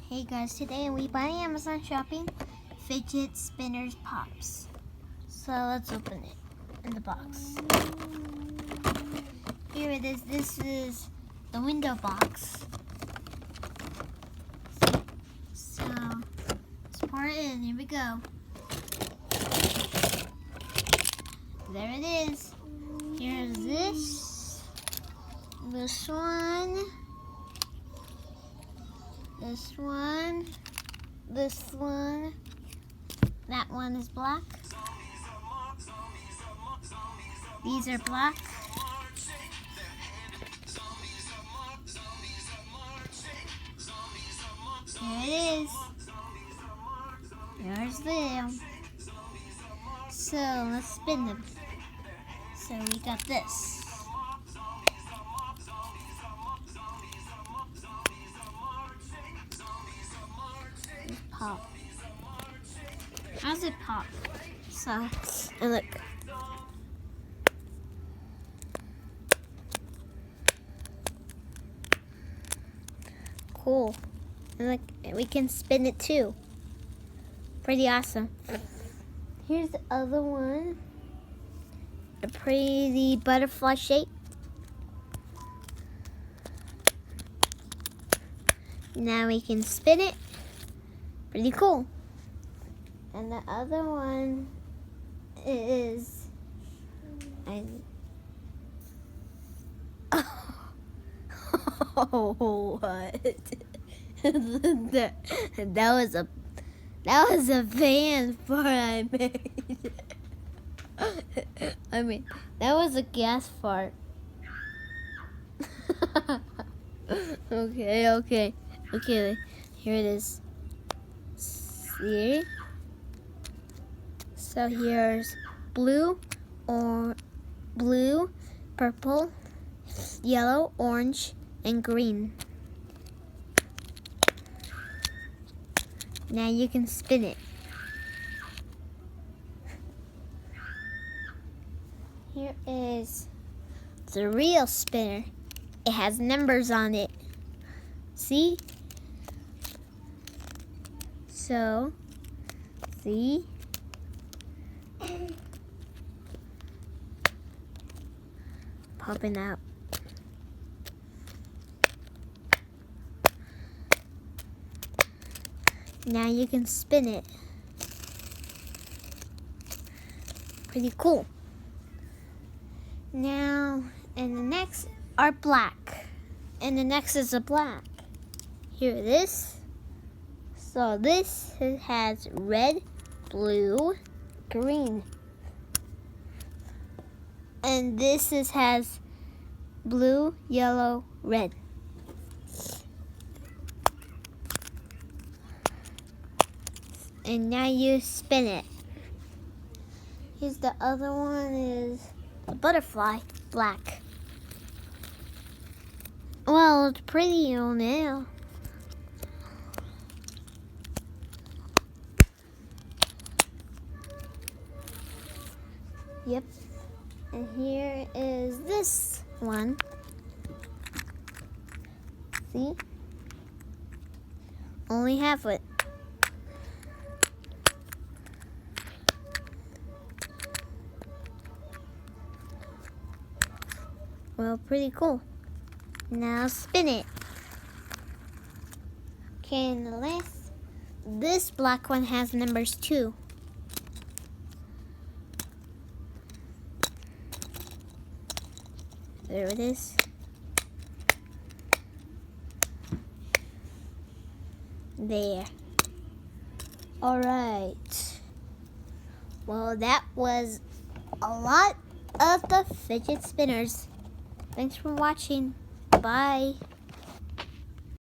Hey guys, today we buy Amazon shopping fidget spinners pops. So let's open it in the box. Here it is. This is the window box. So let's pour it in. Here we go. There it is. Here's this one. This one, that one is black. These are black. Here it is. There's them. So let's spin them. So we got this. Pop. How's it pop? So, and look. Cool. And look, we can spin it too. Pretty awesome. Here's the other one. A pretty butterfly shape. Now we can spin it. Pretty cool. And the other one is oh, what? that was a fan fart I made. I mean, that was a gas fart. Okay. Here it is. See? So here's blue, purple, yellow, orange, and green. Now you can spin it. Here is the real spinner. It has numbers on it. See? So, see? Popping out. Now you can spin it. Pretty cool. Now, and the next are black. And the next is a black. Here it is. So this has red, blue, green. And this has blue, yellow, red. And now you spin it. Here's the other one is a butterfly, black. Well, it's pretty on now. Yep. And here is this one. See? Only half it. Well, pretty cool. Now spin it. Okay, and the last, this black one has numbers too. There it is. There. All right. Well, that was a lot of the fidget spinners. Thanks for watching. Bye.